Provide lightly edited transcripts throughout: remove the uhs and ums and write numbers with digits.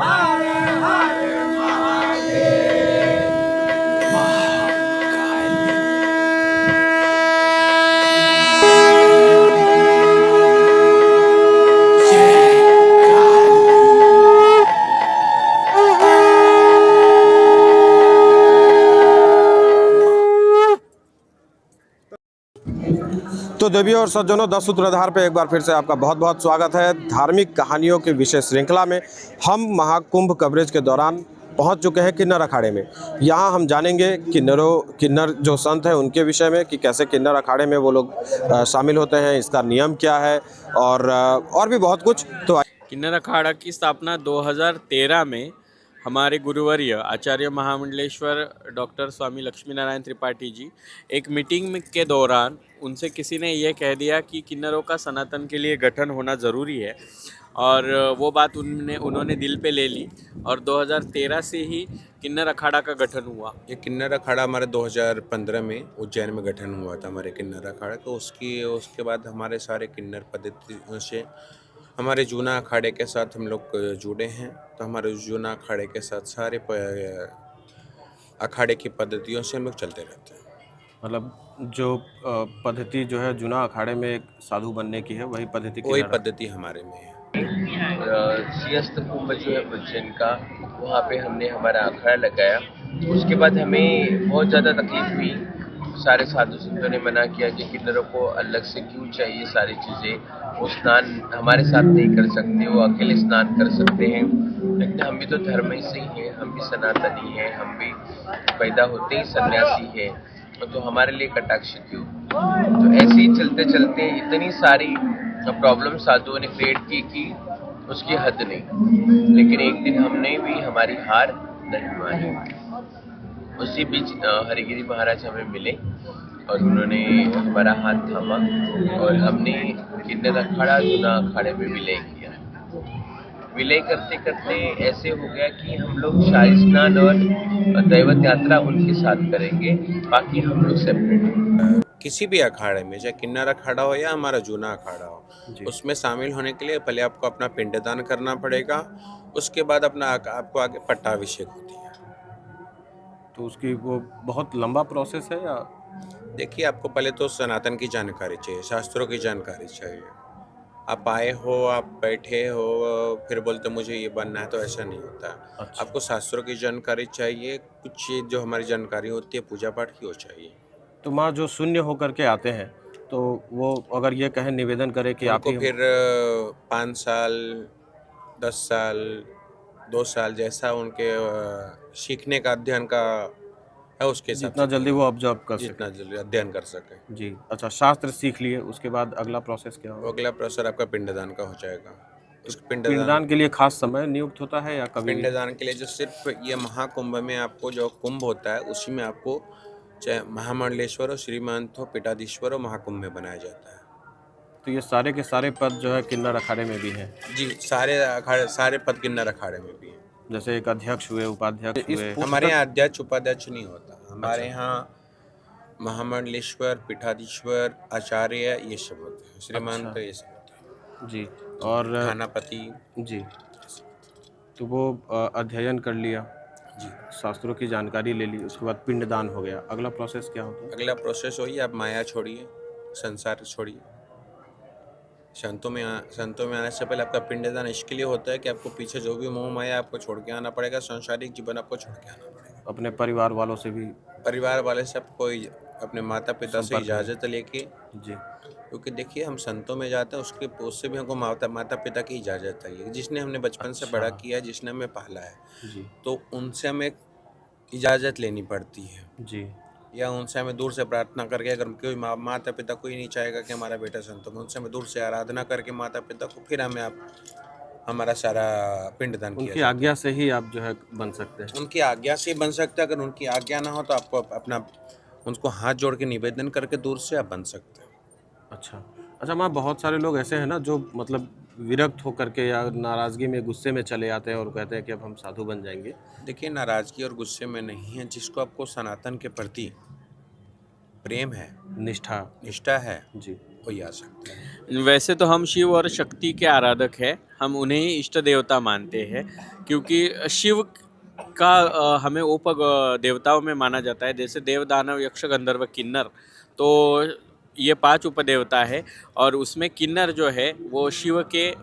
हर हर महादेव। तो देवियों और सज्जनों, 10 सूत्रधार पे एक बार फिर से आपका बहुत बहुत स्वागत है। धार्मिक कहानियों की विशेष श्रृंखला में हम महाकुंभ कवरेज के दौरान पहुंच चुके हैं किन्नर अखाड़े में। यहाँ हम जानेंगे किन्नर जो संत हैं उनके विषय में कि कैसे किन्नर अखाड़े में वो लोग शामिल होते हैं, इसका नियम क्या है और भी बहुत कुछ। तो किन्नर अखाड़ा की स्थापना 2013 में हमारे गुरुवर्य आचार्य महामंडलेश्वर डॉक्टर स्वामी लक्ष्मी नारायण त्रिपाठी जी एक मीटिंग के दौरान उनसे किसी ने ये कह दिया कि किन्नरों का सनातन के लिए गठन होना ज़रूरी है, और वो बात उन्होंने दिल पे ले ली और 2013 से ही किन्नर अखाड़ा का गठन हुआ। ये किन्नर अखाड़ा हमारे 2015 में उज्जैन में गठन हुआ था हमारे किन्नर अखाड़ा। तो उसके बाद हमारे सारे किन्नर पद्धतियों से हमारे जूना अखाड़े के साथ हम लोग जुड़े हैं। तो हमारे जूना अखाड़े के साथ सारे अखाड़े की पद्धतियों से हम लोग चलते रहते हैं। मतलब जो पद्धति जो है जूना अखाड़े में एक साधु बनने की है, वही वही पद्धति हमारे में है। सिंहस्थ कुंभ जो है उज्जैन का, वहाँ पे हमने हमारा अखाड़ा लगाया। उसके बाद हमें बहुत ज़्यादा तकलीफ हुई। सारे साधु संतों ने मना किया कि किन्नरों को अलग से क्यों चाहिए सारी चीज़ें, वो स्नान हमारे साथ नहीं कर सकते, वो अकेले स्नान कर सकते हैं। लेकिन हम भी तो धर्म ही से ही हैं, हम भी सनातनी हैं, हम भी पैदा होते ही सन्यासी हैं, तो हमारे लिए कटाक्ष क्यों। तो ऐसे ही चलते चलते इतनी सारी प्रॉब्लम साधुओं ने क्रिएट की कि उसकी हद नहीं। लेकिन एक दिन हमने भी हमारी हार नहीं मानी। उसी बीच हरिगिरी महाराज हमें मिले और उन्होंने हमारा हाथ थामा और हमने किन्नर अखाड़ा जूना अखाड़े में विलय किया। विलय करते करते ऐसे हो गया कि हम लोग शाही स्नान और दैवत यात्रा उनके साथ करेंगे, बाकी हम लोग सेपरेट। किसी भी अखाड़े में, चाहे किन्नर अखाड़ा हो या हमारा जूना अखाड़ा हो, उसमें शामिल होने के लिए पहले आपको अपना पिंडदान करना पड़ेगा। उसके बाद आपको आगे पट्टाभिषेक होती है। तो उसकी वो बहुत लंबा प्रोसेस है या? देखिए, आपको पहले तो सनातन की जानकारी चाहिए, शास्त्रों की जानकारी चाहिए। आप आए हो, आप बैठे हो, फिर बोलते मुझे ये बनना है, तो ऐसा नहीं होता। अच्छा। आपको शास्त्रों की जानकारी चाहिए। कुछ चीज़ जो हमारी जानकारी होती है पूजा पाठ की, वो चाहिए। तो माँ जो शून्य होकर के आते हैं, तो वो अगर ये कहें, निवेदन करें कि आप उनको ही फिर 5 साल, 10 साल, 2 साल, जैसा उनके सीखने का, अध्ययन का है, उसके हिसाब जितना से जल्दी वो ऑब्जर्व कर जितना सकें। जल्दी अध्ययन कर सके। जी। अच्छा, शास्त्र सीख लिए, उसके बाद अगला प्रोसेस क्या होगा? अगला प्रोसेस आपका पिंडदान का हो जाएगा। उस पिंडदान के लिए खास समय नियुक्त होता है या कभी भी? पिंडदान के लिए जो सिर्फ ये महाकुंभ में आपको जो कुंभ होता है, उसी में आपको चाहे महामंडलेश्वर और श्रीमंत हो, पीठाधीश्वर और महाकुंभ में बनाया जाता है। तो ये सारे के सारे पद जो है किन्नर अखाड़े में भी हैं? जी, सारे पद किन्नर अखाड़े में भी हैं। जैसे एक अध्यक्ष हुए, उपाध्यक्ष हुए। हमारे यहाँ अध्यक्ष उपाध्यक्ष नहीं होता। हमारे अच्छा। यहाँ महामंडलेश्वर, पीठाधीश्वर, आचार्य, ये सब होते हैं, श्रीमंत, अच्छा। ये सब होते हैं, जी। और थानापति। जी। तो वो अध्ययन कर लिया, जी। शास्त्रों की जानकारी ले ली, उसके बाद पिंडदान हो गया। अगला प्रोसेस क्या होता है? अगला प्रोसेस वही, आप माया छोड़िए, संसार छोड़िए। संतों में आने से पहले आपका पिंडदान इसके लिए होता है कि आपको पीछे जो भी मोह माया आपको छोड़ के आना पड़ेगा, सांसारिक जीवन आपको छोड़ के आना पड़ेगा। अपने परिवार वालों से भी? परिवार वाले से आपको अपने माता पिता से संपर्क में। इजाज़त लेके, जी। क्योंकि देखिए हम संतों में जाते हैं, उससे भी हमको माता पिता की इजाज़त चाहिए, जिसने हमने बचपन से बड़ा किया है, जिसने हमें पाला है। जी। तो उनसे हमें इजाज़त लेनी पड़ती है, जी। या उनसे हमें दूर से प्रार्थना करके, अगर कोई माता पिता कोई नहीं चाहेगा कि हमारा बेटा संतों में, उनसे हमें दूर से आराधना करके माता पिता को, फिर हमारा सारा पिंडदान किया उनकी जाता है। आज्ञा से ही आप जो है बन सकते हैं? उनकी आज्ञा से बन सकते हैं। अगर उनकी आज्ञा ना हो तो आपको उनको हाथ जोड़ के निवेदन करके दूर से आप बन सकते हैं। अच्छा। अच्छा माँ, बहुत सारे लोग ऐसे हैं ना जो मतलब विरक्त होकर के या नाराज़गी में, गुस्से में चले आते हैं और कहते हैं कि अब हम साधु बन जाएंगे। देखिए, नाराज़गी और गुस्से में नहीं है। जिसको आपको सनातन के प्रति प्रेम है, निष्ठा निष्ठा है, जी। वही आ सकता है। वैसे तो हम शिव और शक्ति के आराधक हैं, हम उन्हें ही इष्ट देवता मानते हैं, क्योंकि शिव का हमें देवताओं में माना जाता है, जैसे देव दानव यक्ष गंधर्व किन्नर। तो ये 5 उपदेवता है, और उसमें किन्नर जो है वो शिव के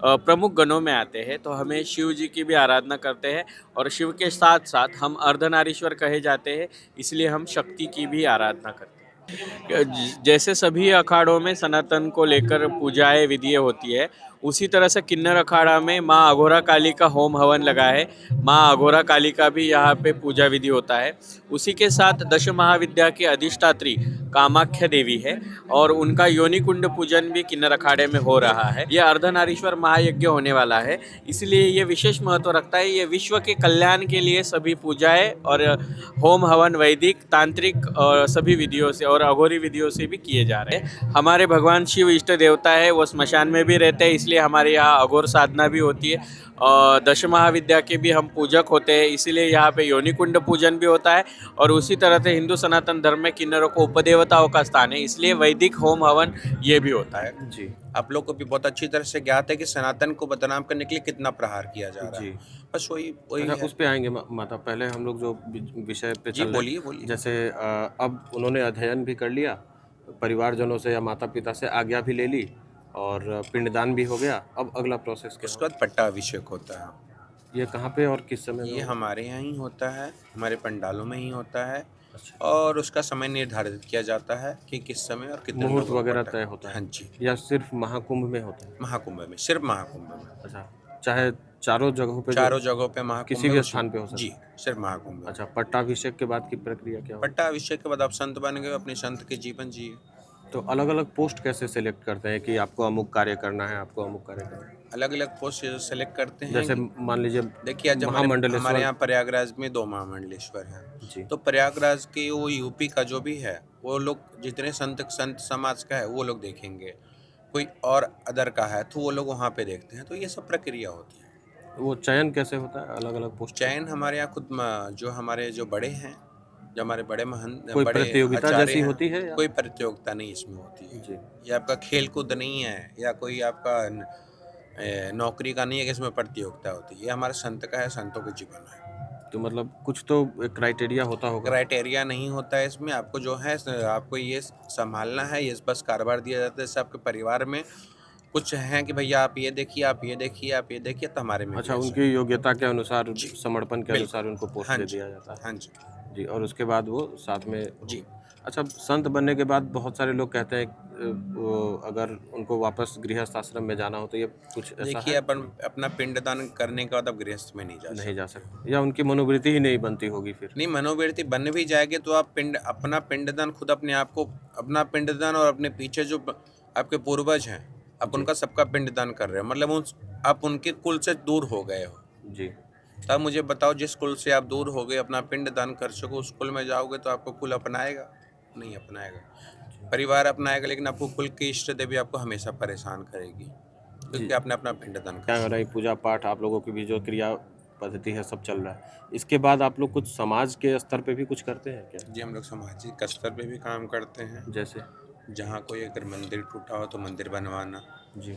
प्रमुख गणों में आते हैं। तो हमें शिव जी की भी आराधना करते हैं, और शिव के साथ साथ हम अर्धनारीश्वर कहे जाते हैं, इसलिए हम शक्ति की भी आराधना करते हैं। जैसे सभी अखाड़ों में सनातन को लेकर पूजाएं विधियाँ होती है, उसी तरह से किन्नर अखाड़ा में माँ अघोरा काली का होम हवन लगा है। माँ अघोरा काली का भी यहाँ पे पूजा विधि होता है। उसी के साथ दश महाविद्या की अधिष्ठात्री कामाख्या देवी है, और उनका योनि कुंड पूजन भी किन्नर अखाड़े में हो रहा है। यह अर्धनारीश्वर महायज्ञ होने वाला है, इसलिए ये विशेष महत्व रखता है। ये विश्व के कल्याण के लिए सभी पूजाएं और होम हवन वैदिक तांत्रिक और सभी विधियों से और अघोरी विधियों से भी किए जा रहे हैं। हमारे भगवान शिव इष्ट देवता है, वो स्मशान में भी रहते हैं, इसलिए हमारे यहाँ अघोर साधना भी होती है। और दश महाविद्या के भी हम पूजक होते हैं, इसीलिए यहाँ पे योनि कुंड पूजन भी होता है। और उसी तरह से हिंदू सनातन धर्म में किन्नरों को उपदेवताओं का स्थान है, इसलिए वैदिक होम हवन ये भी होता है। जी आप लोग को भी बहुत अच्छी तरह से ज्ञात है कि सनातन को बदनाम करने के लिए कितना प्रहार किया जा रहा जी। है। बस वही वही अच्छा, है। उस पे आएंगे माता। पहले हम लोग जो विषय पे जी चल रहे हैं, बोलिए बोलिए। जैसे अब उन्होंने अध्ययन भी कर लिया, परिवारजनों से या माता पिता से आज्ञा भी ले ली, और पिंडदान भी हो गया। अब अगला प्रोसेस क्या उसके बाद पट्टाभिषेक होता है। होगा? ये कहाँ पे और किस समय में ये होगा? हमारे यहाँ ही होता है, हमारे पंडालों में ही होता है, अच्छा। और उसका समय निर्धारित किया जाता है कि किस समय और कितने मुहूर्त लोगों को वगैरह पट्टा- तय होता है? हाँ जी, या सिर्फ महाकुंभ में होता है? महाकुंभ में, सिर्फ महाकुंभ में। अच्छा, चाहे चारों जगहों पे चारों जगहों पे महाकुंभ किसी में भी उसी- स्थान पे हो सकता जी, सिर्फ महाकुंभ में। अच्छा, पट्टाभिषेक के बाद की प्रक्रिया क्या होगी? पट्टाभिषेक के बाद आप संत बन गए, अपने संत के जीवन जिए। तो अलग अलग पोस्ट कैसे सेलेक्ट करते हैं कि आपको अमुक कार्य करना है, आपको अमुक कार्य करना है? अलग अलग पोस्ट सेलेक्ट करते हैं। जैसे मान लीजिए देखिए, आज हमारे महामंडलेश्वर। यहाँ प्रयागराज में 2 महामंडलेश्वर हैं। जी तो प्रयागराज के वो यूपी का जो भी है, वो लोग जितने संत समाज का है वो लोग देखेंगे। कोई और अदर का है तो वो लोग वहाँ पे देखते हैं। तो ये सब प्रक्रिया होती है। वो चयन कैसे होता है अलग अलग पोस्ट? चयन हमारे यहाँ खुद जो हमारे जो बड़े हैं, जो हमारे बड़े महंत कोई बड़े प्रतियोगिता आचार्य जैसी हैं, होती है या? कोई प्रतियोगिता नहीं इसमें होती है। जी। ये आपका खेल कूद नहीं है, या कोई आपका नौकरी का नहीं है कि इसमें प्रतियोगिता होती है। ये हमारे संत का है, संतों के जीवन है। तो मतलब कुछ तो क्राइटेरिया होता होगा? क्राइटेरिया नहीं होता है इसमें। आपको जो है आपको ये संभालना है, ये बस कारोबार दिया जाता है। जैसे आपके परिवार में कुछ हैं कि भैया आप ये देखिए, आप ये देखिए, आप ये देखिए, तो हमारे में भी अच्छा, ऐसा उनकी योग्यता के अनुसार, जी, समर्पण के बिल्कुल। अनुसार उनको पोस्ट हाँ दे जी, दिया जाता है। हाँ जी, जी, और उसके बाद वो साथ में जी। अच्छा, संत बनने के बाद बहुत सारे लोग कहते हैं वो अगर उनको वापस गृहस्थ आश्रम में जाना हो तो ये कुछ ऐसा देखिए, है? अपन अपना पिंडदान करने के बाद अब गृहस्थ में नहीं जा सकते। नहीं जा सकते, या उनकी मनोवृत्ति ही नहीं बनती होगी फिर? नहीं, मनोवृत्ति बन भी जाएगी तो आप अपना पिंडदान खुद अपने आप को, अपना पिंडदान और अपने पीछे जो आपके पूर्वज हैं, आप उनका सबका पिंडदान कर रहे हो। मतलब आप उनके कुल से दूर हो गए हो। जी। तब मुझे बताओ, जिस कुल से आप दूर हो गए, अपना पिंड दान कर सको, उस कुल में जाओगे तो आपको कुल अपनाएगा? नहीं अपनाएगा। परिवार अपनाएगा, लेकिन आपको कुल की इष्ट देवी आपको हमेशा परेशान करेगी, क्योंकि आपने अपना पिंड दान क्या कर हो रहा है, पूजा पाठ आप लोगों की भी जो क्रिया पद्धति है सब चल रहा है। इसके बाद आप लोग कुछ समाज के स्तर पे भी कुछ करते हैं क्या? जी, हम लोग सामाजिक स्तर पे भी काम करते हैं। जैसे? जहाँ कोई अगर मंदिर टूटा हो तो मंदिर बनवाना, जी।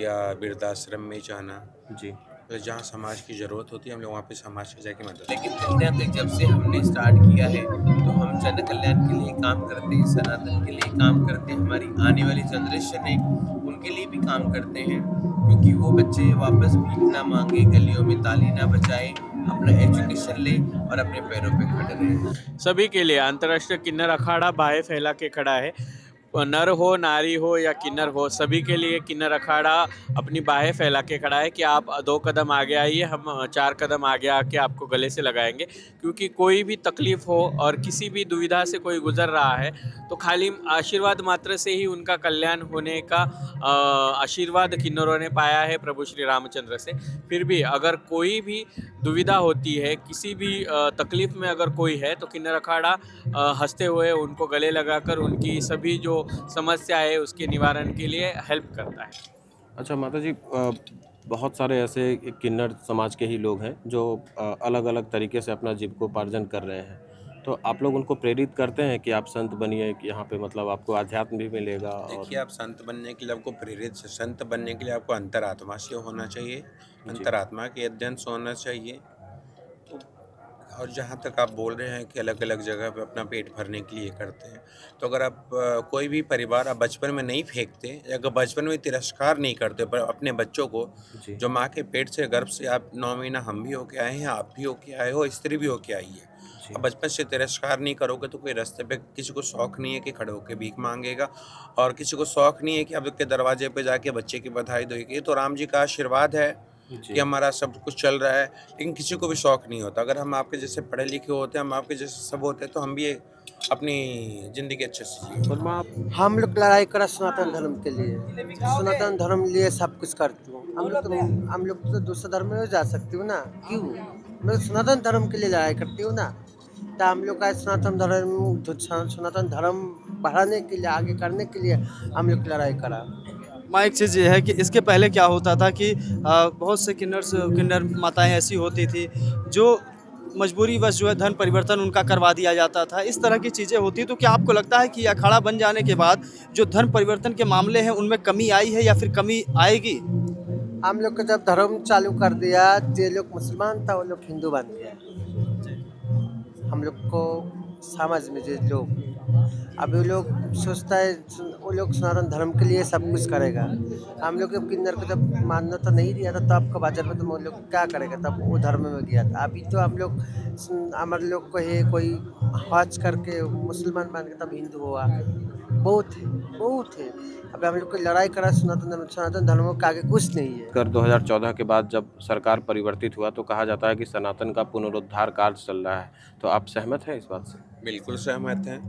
या वृद्धाश्रम में जाना, जी। तो जहाँ समाज की ज़रूरत होती है हम लोग वहाँ पे समाज की जाके मदद। लेकिन कहीं ना कहीं जब से हमने स्टार्ट किया है तो हम जन कल्याण के लिए काम करते हैं, सनातन के लिए काम करते हैं, हमारी आने वाली जनरेशन है उनके लिए भी काम करते हैं, क्योंकि वो बच्चे वापस भीख ना मांगे, गलियों में ताली ना बजाए, अपना एजुकेशन ले और अपने पैरों पे खड़े रहे। सभी के लिए अंतर्राष्ट्रीय किन्नर अखाड़ा बाहें फैला के खड़ा है। नर हो, नारी हो या किन्नर हो, सभी के लिए किन्नर अखाड़ा अपनी बाहें फैला के खड़ा है कि आप 2 कदम आगे आइए, हम 4 कदम आगे आके आपको गले से लगाएंगे। क्योंकि कोई भी तकलीफ हो और किसी भी दुविधा से कोई गुजर रहा है तो खाली आशीर्वाद मात्र से ही उनका कल्याण होने का आशीर्वाद किन्नरों ने पाया है प्रभु श्री रामचंद्र से। फिर भी अगर कोई भी दुविधा होती है, किसी भी तकलीफ में अगर कोई है, तो किन्नर अखाड़ा हंसते हुए उनको गले लगाकर उनकी सभी जो समस्या है उसके निवारण के लिए हेल्प करता है। अच्छा माता जी, बहुत सारे ऐसे किन्नर समाज के ही लोग हैं जो अलग अलग तरीके से अपना जीविकोपार्जन कर रहे हैं। तो आप लोग उनको प्रेरित करते हैं कि आप संत बनिए, कि यहाँ पे मतलब आपको अध्यात्म भी मिलेगा? और देखिए, आप संत बनने के लिए आपको संत बनने के लिए आपको अंतरात्मा से होना चाहिए, अंतरात्मा के अध्ययन से होना चाहिए। तो और जहाँ तक आप बोल रहे हैं कि अलग अलग जगह पे अपना पेट भरने के लिए करते हैं, तो अगर आप कोई भी परिवार आप बचपन में नहीं फेंकते, या अगर बचपन में तिरस्कार नहीं करते पर अपने बच्चों को, जी। जो माँ के पेट से गर्भ से आप 9 महीना हम भी होके आए हैं, आप भी होके आए हो, स्त्री भी होके आई है। जी। अब बचपन से तिरस्कार नहीं करोगे तो कोई रास्ते पे किसी को शौक नहीं है कि खड़े होकर भीख मांगेगा, और किसी को शौक नहीं है कि अब के दरवाजे पे जाके बच्चे की बधाई देगी। ये तो राम जी का आशीर्वाद है जी। कि हमारा सब कुछ चल रहा है, लेकिन किसी को भी शौक नहीं होता। अगर हम आपके जैसे पढ़े लिखे होते, हम आपके जैसे सब होते, तो हम भी अपनी ज़िंदगी अच्छे से जिए। और माँ, हम लोग लड़ाई करा सनातन धर्म के लिए, सनातन धर्म लिए सब कुछ करती हूँ। हम लोग तो दूसरे धर्म में जा सकती हूँ ना, क्यों? मैं सनातन धर्म के लिए लड़ाई करती हूँ ना। तो हम लोग का सनातन धर्म बढ़ाने के लिए, आगे करने के लिए हम लोग लड़ाई करा। माँ, एक चीज़ ये है कि इसके पहले क्या होता था कि बहुत से किन्नर माताएं ऐसी होती थी जो मजबूरीवश जो है धर्म परिवर्तन उनका करवा दिया जाता था। इस तरह की चीज़ें होती, तो क्या आपको लगता है कि अखाड़ा बन जाने के बाद जो धर्म परिवर्तन के मामले हैं उनमें कमी आई है या फिर कमी आएगी? हम लोग को जब धर्म चालू कर दिया, जो लोग मुसलमान था वो लोग हिंदू बन गया। हम लोग को समझ में जो लोग अभी वो लोग सोचता है वो लोग सनातन धर्म के लिए सब कुछ करेगा। हम लोग के किन्नर को जब मान्यता नहीं दिया था, तो आपका बाजार में तो वो लोग क्या करेगा, तब वो धर्म में गया था। अभी तो हम लोग हमारे लोग को है कोई हज करके मुसलमान बन के तब हिंदू हुआ, बहुत है। अब हम लोग को लड़ाई करा सनातन धर्म के आगे कुछ नहीं है। कर 2014 के बाद जब सरकार परिवर्तित हुआ तो कहा जाता है कि सनातन का पुनरुद्धार कार्य चल रहा है, तो आप सहमत हैं इस बात से? बिल्कुल सहमत हैं।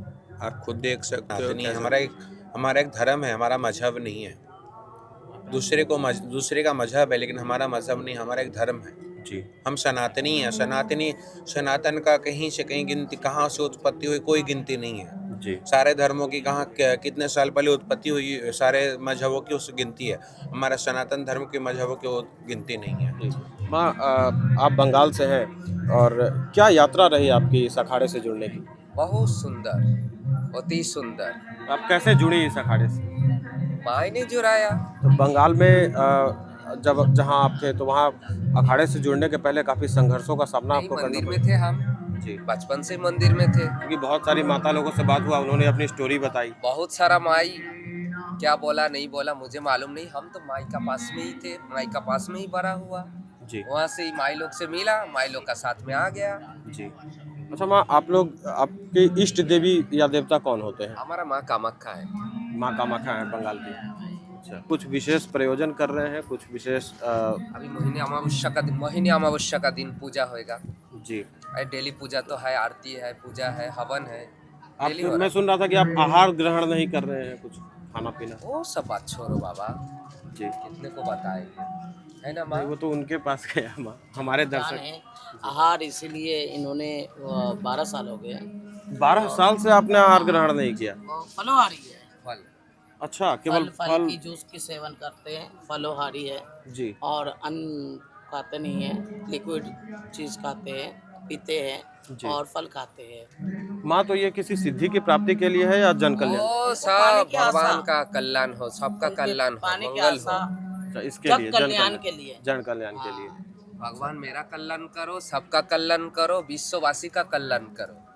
आप खुद देख सकते हो कि हमारा एक धर्म है, हमारा मजहब नहीं है। दूसरे का मजहब है, लेकिन हमारा मजहब नहीं, हमारा एक धर्म है जी। हम सनातनी हैं। सनातन का कहीं से कहीं गिनती, कहाँ से उत्पत्ति हुई कोई गिनती नहीं है जी। सारे धर्मों की कहाँ कितने साल पहले उत्पत्ति हुई, सारे मजहबों की उस गिनती है। हमारा सनातन धर्म के मजहबों की गिनती नहीं है। माँ, आप बंगाल से हैं, और क्या यात्रा रही आपकी इस अखाड़े से जुड़ने की? बहुत सुंदर, अति सुंदर। आप कैसे जुड़ी इस अखाड़े से? माई ने जुड़ाया। तो बंगाल में जहाँ आप थे, तो वहाँ अखाड़े से जुड़ने के पहले काफ़ी संघर्षों का सामना आपको करना मंदिर पड़ा? में थे हम जी। बचपन से मंदिर में थे। क्योंकि बहुत सारी माता लोगों से बात हुआ, उन्होंने अपनी स्टोरी बताई। बहुत सारा माई क्या बोला नहीं बोला मुझे मालूम नहीं। हम तो माई का पास में ही थे, माई का पास में ही बड़ा हुआ। जी। वहाँ से ही माई लोग से मिला, माई लोग का साथ में आ गया। जी। अच्छा माँ, आपके इष्ट देवी या देवता कौन होते हैं? हमारा माँ कामाख्या है। माँ कामाख्या है बंगाल की। अच्छा, कुछ विशेष प्रयोजन कर रहे हैं, कुछ विशेष अभी मोहिनी अमावस्या का दिन पूजा होएगा जी। डेली पूजा तो है, आरती है, पूजा है, हवन है। डेली मैं सुन रहा था कि आप आहार ग्रहण नहीं कर रहे हैं, कुछ खाना पीना। वो सब बात छोड़ो बाबा, जी। कितने को बताएंगे, है ना माँ? वो तो उनके पास गया माँ, हमारे दर्शक। आहार इसीलिए इन्होंने 12 साल हो गए। 12 साल से आपने आहार ग्रहण नहीं किया? फलोहारी है। फल अच्छा, केवल फल की जूस की सेवन करते हैं, फलोहारी है जी। और अन्न खाते नहीं है, लिक्विड चीज खाते हैं, पीते हैं और फल खाते हैं। माँ, तो ये किसी सिद्धि की प्राप्ति के लिए है या जन कल्याण? वो सब भगवान का कल्याण हो, सबका कल्याण हो, पाने की मंगल आशा, हो। अच्छा, इसके जग लिए कल्याण के लिए। जन कल्याण के लिए। भगवान मेरा कल्याण करो, सबका कल्याण करो, विश्ववासी का कल्याण करो।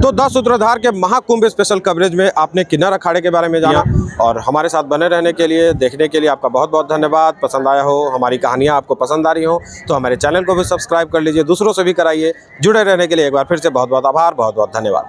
तो 10 सूत्रधार के महाकुंभ स्पेशल कवरेज में आपने किन्नर अखाड़े के बारे में जाना, और हमारे साथ बने रहने के लिए, देखने के लिए आपका बहुत बहुत धन्यवाद। पसंद आया हो, हमारी कहानियाँ आपको पसंद आ रही हो, तो हमारे चैनल को भी सब्सक्राइब कर लीजिए, दूसरों से भी कराइए। जुड़े रहने के लिए एक बार फिर से बहुत बहुत आभार, बहुत बहुत धन्यवाद।